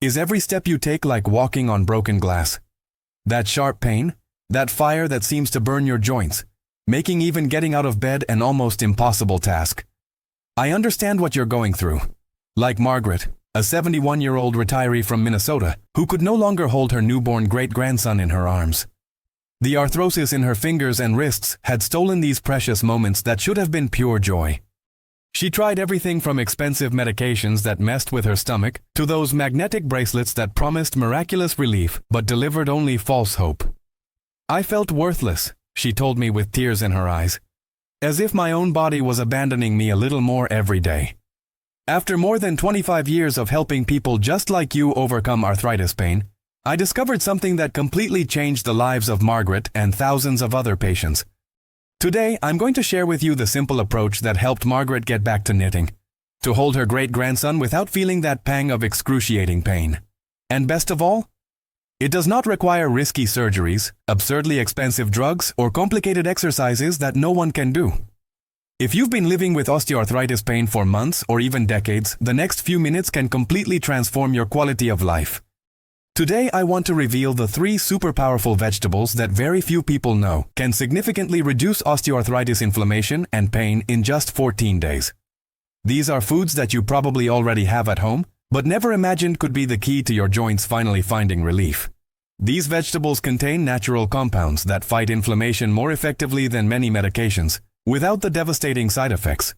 Is every step you take like walking on broken glass? That sharp pain? That fire that seems to burn your joints, making even getting out of bed an almost impossible task? I understand what you're going through. Like Margaret, a 71-year-old retiree from Minnesota, who could no longer hold her newborn great-grandson in her arms. The arthrosis in her fingers and wrists had stolen these precious moments that should have been pure joy. She tried everything from expensive medications that messed with her stomach to those magnetic bracelets that promised miraculous relief but delivered only false hope. I felt worthless, she told me with tears in her eyes, as if my own body was abandoning me a little more every day. After more than 25 years of helping people just like you overcome arthritis pain, I discovered something that completely changed the lives of Margaret and thousands of other patients. Today, I'm going to share with you the simple approach that helped Margaret get back to knitting, to hold her great-grandson without feeling that pang of excruciating pain. And best of all, it does not require risky surgeries, absurdly expensive drugs, or complicated exercises that no one can do. If you've been living with osteoarthritis pain for months or even decades, the next few minutes can completely transform your quality of life. Today, I want to reveal the 3 super powerful vegetables that very few people know can significantly reduce osteoarthritis inflammation and pain in just 14 days. These are foods that you probably already have at home, but never imagined could be the key to your joints finally finding relief. These vegetables contain natural compounds that fight inflammation more effectively than many medications, without the devastating side effects.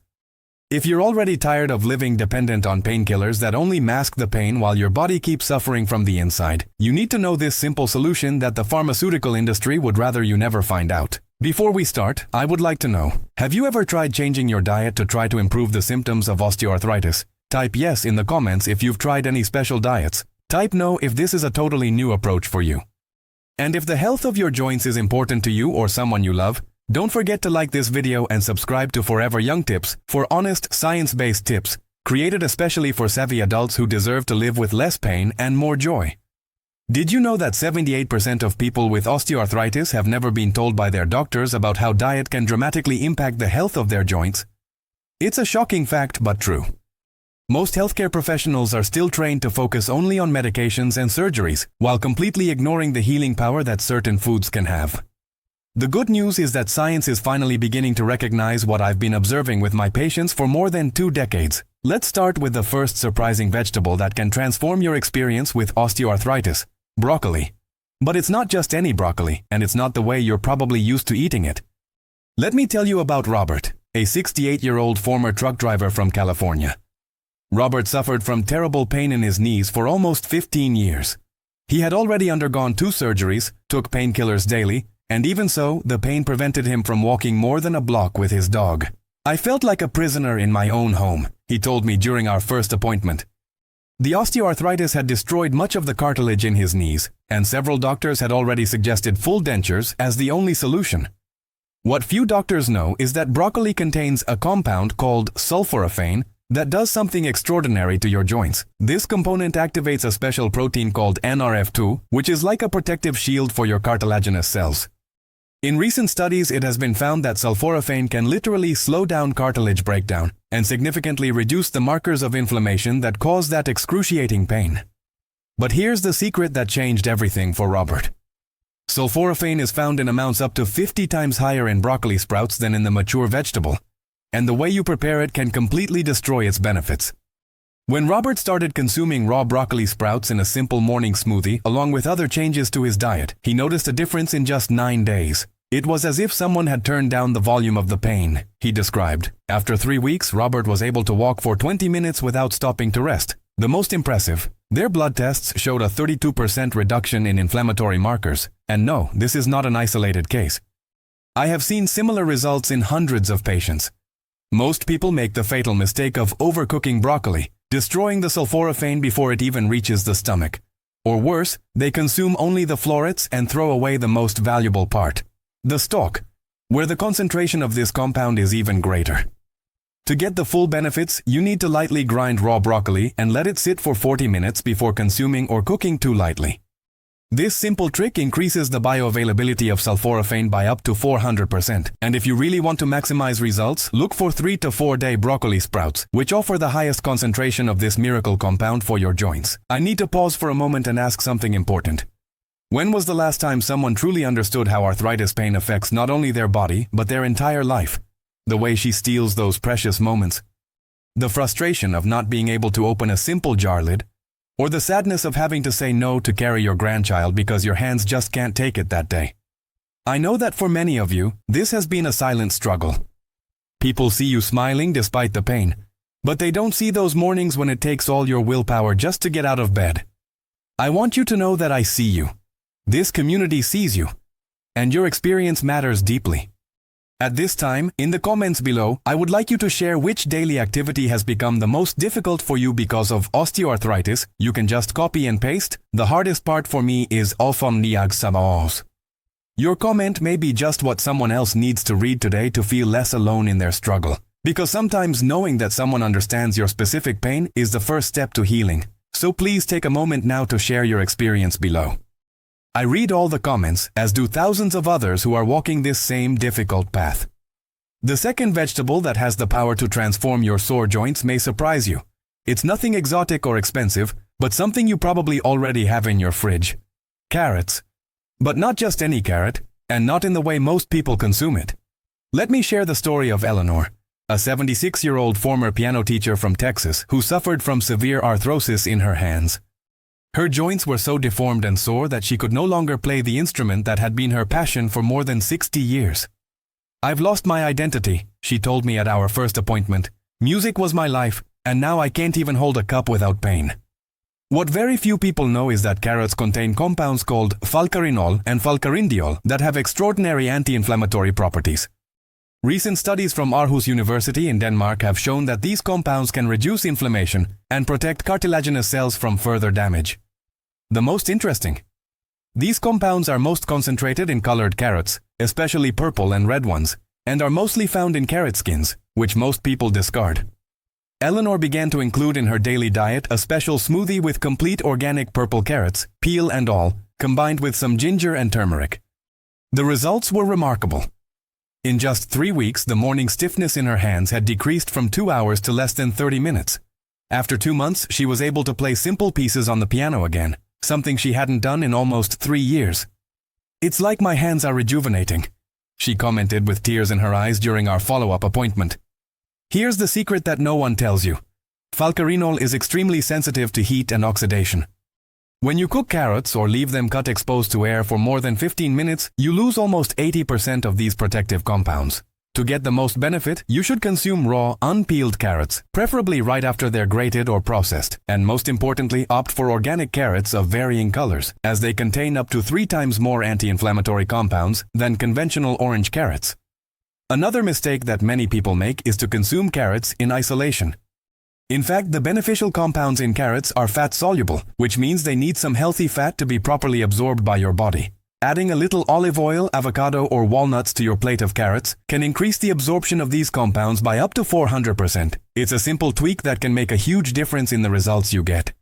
If you're already tired of living dependent on painkillers that only mask the pain while your body keeps suffering from the inside, you need to know this simple solution that the pharmaceutical industry would rather you never find out. Before we start, I would like to know, have you ever tried changing your diet to try to improve the symptoms of osteoarthritis? Type yes in the comments if you've tried any special diets. Type no if this is a totally new approach for you. And if the health of your joints is important to you or someone you love, don't forget to like this video and subscribe to Forever Young Tips for honest, science-based tips, created especially for savvy adults who deserve to live with less pain and more joy. Did you know that 78% of people with osteoarthritis have never been told by their doctors about how diet can dramatically impact the health of their joints? It's a shocking fact, but true. Most healthcare professionals are still trained to focus only on medications and surgeries, while completely ignoring the healing power that certain foods can have. The good news is that science is finally beginning to recognize what I've been observing with my patients for more than 2 decades. Let's start with the first surprising vegetable that can transform your experience with osteoarthritis: broccoli. But it's not just any broccoli, and it's not the way you're probably used to eating it. Let me tell you about Robert, a 68-year-old former truck driver from California. Robert suffered from terrible pain in his knees for almost 15 years. He had already undergone 2 surgeries, took painkillers daily, and even so, the pain prevented him from walking more than a block with his dog. I felt like a prisoner in my own home, he told me during our first appointment. The osteoarthritis had destroyed much of the cartilage in his knees, and several doctors had already suggested full dentures as the only solution. What few doctors know is that broccoli contains a compound called sulforaphane that does something extraordinary to your joints. This component activates a special protein called NRF2, which is like a protective shield for your cartilaginous cells. In recent studies, it has been found that sulforaphane can literally slow down cartilage breakdown and significantly reduce the markers of inflammation that cause that excruciating pain. But here's the secret that changed everything for Robert. Sulforaphane is found in amounts up to 50 times higher in broccoli sprouts than in the mature vegetable, and the way you prepare it can completely destroy its benefits. When Robert started consuming raw broccoli sprouts in a simple morning smoothie along with other changes to his diet, he noticed a difference in just 9 days. It was as if someone had turned down the volume of the pain, he described. After 3 weeks, Robert was able to walk for 20 minutes without stopping to rest. The most impressive, their blood tests showed a 32% reduction in inflammatory markers. And no, this is not an isolated case. I have seen similar results in hundreds of patients. Most people make the fatal mistake of overcooking broccoli, destroying the sulforaphane before it even reaches the stomach. Or worse, they consume only the florets and throw away the most valuable part, the stalk, where the concentration of this compound is even greater. To get the full benefits, you need to lightly grind raw broccoli and let it sit for 40 minutes before consuming or cooking too lightly. This simple trick increases the bioavailability of sulforaphane by up to 400%. And if you really want to maximize results, look for 3 to 4 day broccoli sprouts, which offer the highest concentration of this miracle compound for your joints. I need to pause for a moment and ask something important. When was the last time someone truly understood how arthritis pain affects not only their body, but their entire life? The way she steals those precious moments. The frustration of not being able to open a simple jar lid, or the sadness of having to say no to carry your grandchild because your hands just can't take it that day. I know that for many of you, this has been a silent struggle. People see you smiling despite the pain, but they don't see those mornings when it takes all your willpower just to get out of bed. I want you to know that I see you. This community sees you, and your experience matters deeply. At this time, in the comments below, I would like you to share which daily activity has become the most difficult for you because of osteoarthritis. You can just copy and paste. The hardest part for me is ofomniag sabaos. Your comment may be just what someone else needs to read today to feel less alone in their struggle. Because sometimes knowing that someone understands your specific pain is the first step to healing. So please take a moment now to share your experience below. I read all the comments, as do thousands of others who are walking this same difficult path. The second vegetable that has the power to transform your sore joints may surprise you. It's nothing exotic or expensive, but something you probably already have in your fridge. Carrots. But not just any carrot, and not in the way most people consume it. Let me share the story of Eleanor, a 76-year-old former piano teacher from Texas who suffered from severe arthrosis in her hands. Her joints were so deformed and sore that she could no longer play the instrument that had been her passion for more than 60 years. "I've lost my identity," she told me at our first appointment. "Music was my life, and now I can't even hold a cup without pain." What very few people know is that carrots contain compounds called falcarinol and falcarindiol that have extraordinary anti-inflammatory properties. Recent studies from Aarhus University in Denmark have shown that these compounds can reduce inflammation and protect cartilaginous cells from further damage. The most interesting. These compounds are most concentrated in colored carrots, especially purple and red ones, and are mostly found in carrot skins, which most people discard. Eleanor began to include in her daily diet a special smoothie with complete organic purple carrots, peel and all, combined with some ginger and turmeric. The results were remarkable. In just 3 weeks, the morning stiffness in her hands had decreased from 2 hours to less than 30 minutes. After 2 months, she was able to play simple pieces on the piano again, something she hadn't done in almost 3 years. "It's like my hands are rejuvenating," she commented with tears in her eyes during our follow-up appointment. Here's the secret that no one tells you. Falcarinol is extremely sensitive to heat and oxidation. When you cook carrots or leave them cut exposed to air for more than 15 minutes, you lose almost 80% of these protective compounds. To get the most benefit, you should consume raw, unpeeled carrots, preferably right after they're grated or processed, and most importantly, opt for organic carrots of varying colors, as they contain up to 3 times more anti-inflammatory compounds than conventional orange carrots. Another mistake that many people make is to consume carrots in isolation. In fact, the beneficial compounds in carrots are fat-soluble, which means they need some healthy fat to be properly absorbed by your body. Adding a little olive oil, avocado, or walnuts to your plate of carrots can increase the absorption of these compounds by up to 400%. It's a simple tweak that can make a huge difference in the results you get.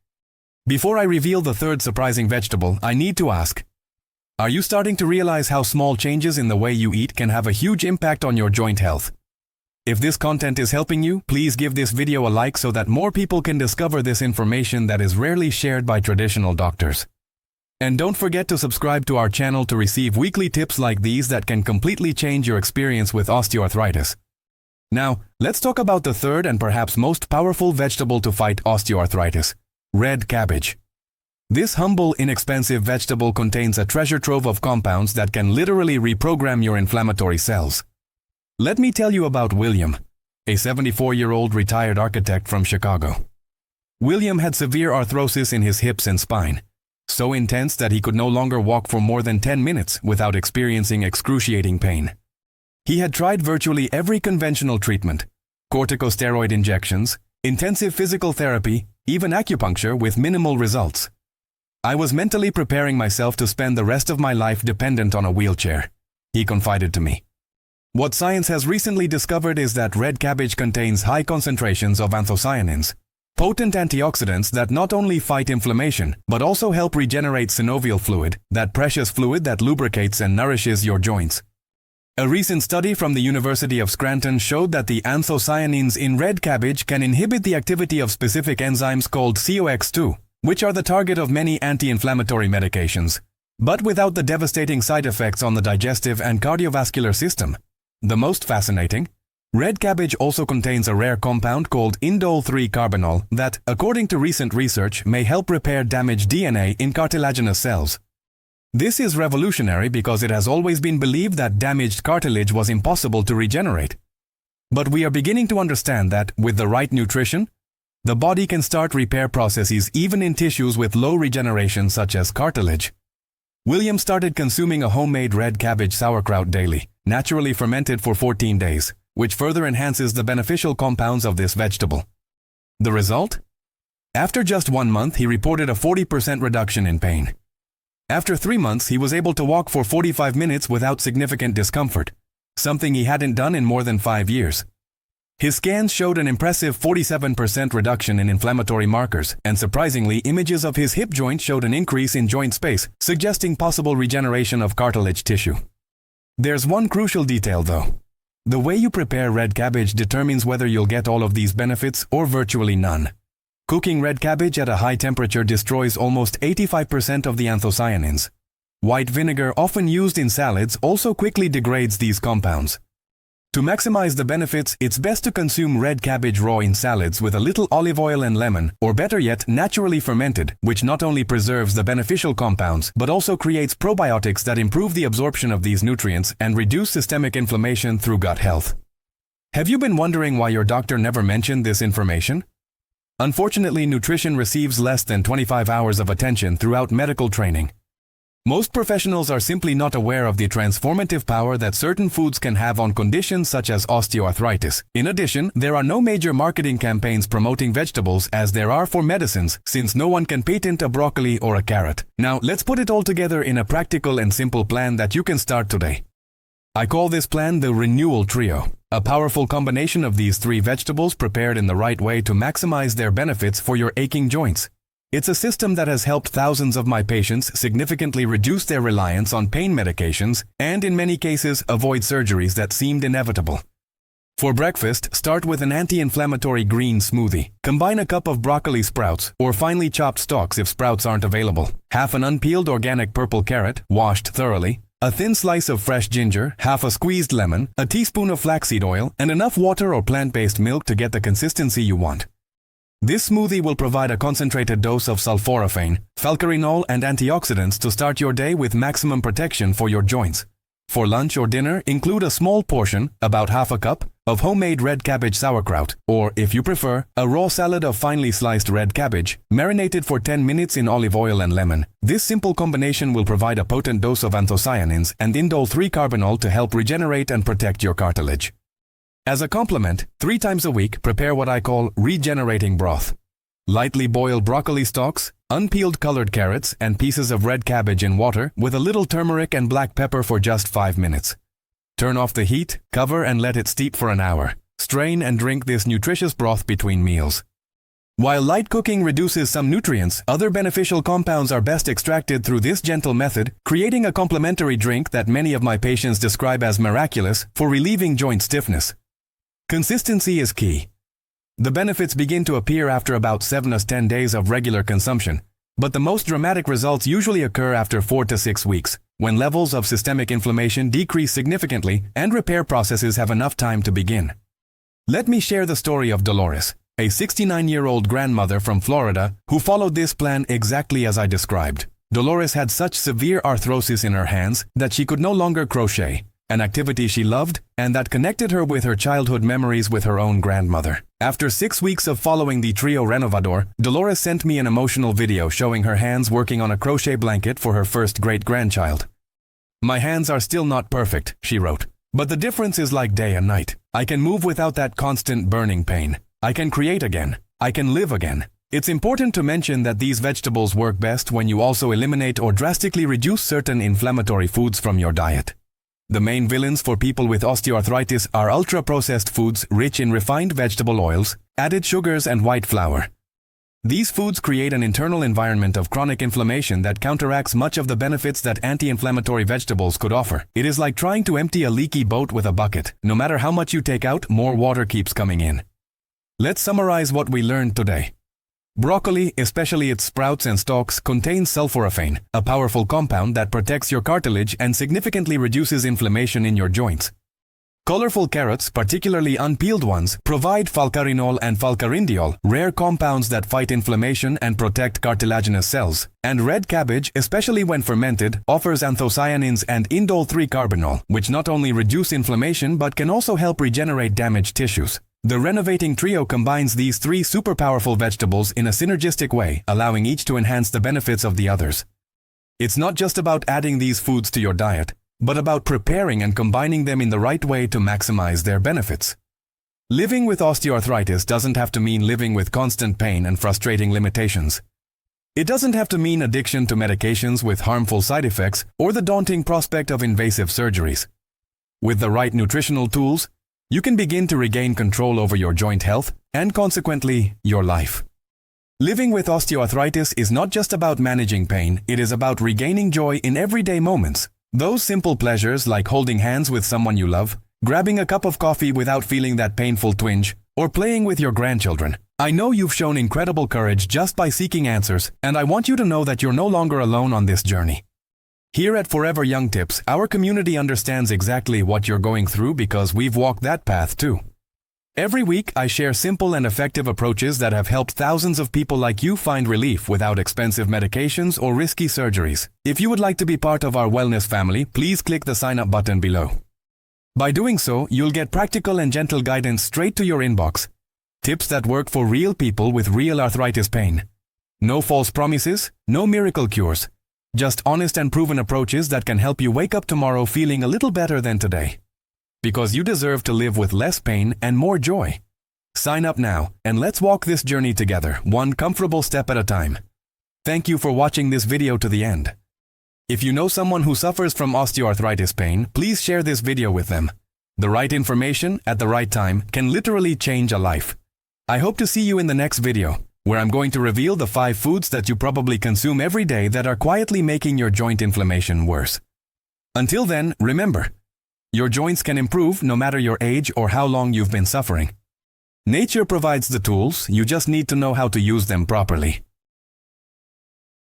Before I reveal the third surprising vegetable, I need to ask, are you starting to realize how small changes in the way you eat can have a huge impact on your joint health? If this content is helping you, please give this video a like so that more people can discover this information that is rarely shared by traditional doctors. And don't forget to subscribe to our channel to receive weekly tips like these that can completely change your experience with osteoarthritis. Now, let's talk about the third and perhaps most powerful vegetable to fight osteoarthritis: red cabbage. This humble, inexpensive vegetable contains a treasure trove of compounds that can literally reprogram your inflammatory cells. Let me tell you about William, a 74-year-old retired architect from Chicago. William had severe arthrosis in his hips and spine, so intense that he could no longer walk for more than 10 minutes without experiencing excruciating pain. He had tried virtually every conventional treatment, corticosteroid injections, intensive physical therapy, even acupuncture, with minimal results. "I was mentally preparing myself to spend the rest of my life dependent on a wheelchair," he confided to me. What science has recently discovered is that red cabbage contains high concentrations of anthocyanins, Potent antioxidants that not only fight inflammation, but also help regenerate synovial fluid, that precious fluid that lubricates and nourishes your joints. A recent study from the University of Scranton showed that the anthocyanins in red cabbage can inhibit the activity of specific enzymes called COX-2, which are the target of many anti-inflammatory medications, but without the devastating side effects on the digestive and cardiovascular system. The most fascinating, red cabbage also contains a rare compound called indole-3-carbinol that, according to recent research, may help repair damaged DNA in cartilaginous cells. This is revolutionary because it has always been believed that damaged cartilage was impossible to regenerate. But we are beginning to understand that, with the right nutrition, the body can start repair processes even in tissues with low regeneration such as cartilage. William started consuming a homemade red cabbage sauerkraut daily, naturally fermented for 14 days, which further enhances the beneficial compounds of this vegetable. The result? After just 1 month, he reported a 40% reduction in pain. After 3 months, he was able to walk for 45 minutes without significant discomfort, something he hadn't done in more than 5 years. His scans showed an impressive 47% reduction in inflammatory markers, and surprisingly, images of his hip joint showed an increase in joint space, suggesting possible regeneration of cartilage tissue. There's one crucial detail though. The way you prepare red cabbage determines whether you'll get all of these benefits or virtually none. Cooking red cabbage at a high temperature destroys almost 85% of the anthocyanins. White vinegar, often used in salads, also quickly degrades these compounds. To maximize the benefits, it's best to consume red cabbage raw in salads with a little olive oil and lemon, or better yet, naturally fermented, which not only preserves the beneficial compounds, but also creates probiotics that improve the absorption of these nutrients and reduce systemic inflammation through gut health. Have you been wondering why your doctor never mentioned this information? Unfortunately, nutrition receives less than 25 hours of attention throughout medical training. Most professionals are simply not aware of the transformative power that certain foods can have on conditions such as osteoarthritis. In addition, there are no major marketing campaigns promoting vegetables as there are for medicines, since no one can patent a broccoli or a carrot. Now, let's put it all together in a practical and simple plan that you can start today. I call this plan the Renewal Trio, a powerful combination of these 3 vegetables prepared in the right way to maximize their benefits for your aching joints. It's a system that has helped thousands of my patients significantly reduce their reliance on pain medications and, in many cases, avoid surgeries that seemed inevitable. For breakfast, start with an anti-inflammatory green smoothie. Combine a cup of broccoli sprouts, or finely chopped stalks if sprouts aren't available, half an unpeeled organic purple carrot, washed thoroughly, a thin slice of fresh ginger, half a squeezed lemon, a teaspoon of flaxseed oil, and enough water or plant-based milk to get the consistency you want. This smoothie will provide a concentrated dose of sulforaphane, falcarinol, and antioxidants to start your day with maximum protection for your joints. For lunch or dinner, include a small portion, about half a cup, of homemade red cabbage sauerkraut, or, if you prefer, a raw salad of finely sliced red cabbage, marinated for 10 minutes in olive oil and lemon. This simple combination will provide a potent dose of anthocyanins and indole-3-carbinol to help regenerate and protect your cartilage. As a complement, 3 times a week, prepare what I call regenerating broth. Lightly boil broccoli stalks, unpeeled colored carrots, and pieces of red cabbage in water with a little turmeric and black pepper for just 5 minutes. Turn off the heat, cover, and let it steep for an hour. Strain and drink this nutritious broth between meals. While light cooking reduces some nutrients, other beneficial compounds are best extracted through this gentle method, creating a complementary drink that many of my patients describe as miraculous for relieving joint stiffness. Consistency is key. The benefits begin to appear after about 7 to 10 days of regular consumption, but the most dramatic results usually occur after 4 to 6 weeks, when levels of systemic inflammation decrease significantly and repair processes have enough time to begin. Let me share the story of Dolores, a 69-year-old grandmother from Florida who followed this plan exactly as I described. Dolores had such severe arthrosis in her hands that she could no longer crochet, an activity she loved and that connected her with her childhood memories with her own grandmother. After 6 weeks of following the Trio Renovador, Dolores sent me an emotional video showing her hands working on a crochet blanket for her first great-grandchild. "My hands are still not perfect," she wrote, "but the difference is like day and night. I can move without that constant burning pain. I can create again. I can live again." It's important to mention that these vegetables work best when you also eliminate or drastically reduce certain inflammatory foods from your diet. The main villains for people with osteoarthritis are ultra-processed foods rich in refined vegetable oils, added sugars, and white flour. These foods create an internal environment of chronic inflammation that counteracts much of the benefits that anti-inflammatory vegetables could offer. It is like trying to empty a leaky boat with a bucket. No matter how much you take out, more water keeps coming in. Let's summarize what we learned today. Broccoli, especially its sprouts and stalks, contains sulforaphane, a powerful compound that protects your cartilage and significantly reduces inflammation in your joints. Colorful carrots, particularly unpeeled ones, provide falcarinol and falcarindiol, rare compounds that fight inflammation and protect cartilaginous cells. And red cabbage, especially when fermented, offers anthocyanins and indole-3-carbinol, which not only reduce inflammation but can also help regenerate damaged tissues. The renovating trio combines these three super powerful vegetables in a synergistic way, allowing each to enhance the benefits of the others. It's not just about adding these foods to your diet, but about preparing and combining them in the right way to maximize their benefits. Living with osteoarthritis doesn't have to mean living with constant pain and frustrating limitations. It doesn't have to mean addiction to medications with harmful side effects or the daunting prospect of invasive surgeries. With the right nutritional tools, you can begin to regain control over your joint health and, consequently, your life. Living with osteoarthritis is not just about managing pain, it is about regaining joy in everyday moments. Those simple pleasures like holding hands with someone you love, grabbing a cup of coffee without feeling that painful twinge, or playing with your grandchildren. I know you've shown incredible courage just by seeking answers, and I want you to know that you're no longer alone on this journey. Here at Forever Young Tips, our community understands exactly what you're going through because we've walked that path too. Every week, I share simple and effective approaches that have helped thousands of people like you find relief without expensive medications or risky surgeries. If you would like to be part of our wellness family, please click the sign up button below. By doing so, you'll get practical and gentle guidance straight to your inbox. Tips that work for real people with real arthritis pain. No false promises, no miracle cures. Just honest and proven approaches that can help you wake up tomorrow feeling a little better than today. Because you deserve to live with less pain and more joy. Sign up now, and let's walk this journey together, one comfortable step at a time. Thank you for watching this video to the end. If you know someone who suffers from osteoarthritis pain, please share this video with them. The right information at the right time can literally change a life. I hope to see you in the next video, where I'm going to reveal the 5 foods that you probably consume every day that are quietly making your joint inflammation worse. Until then, remember, your joints can improve no matter your age or how long you've been suffering. Nature provides the tools, you just need to know how to use them properly.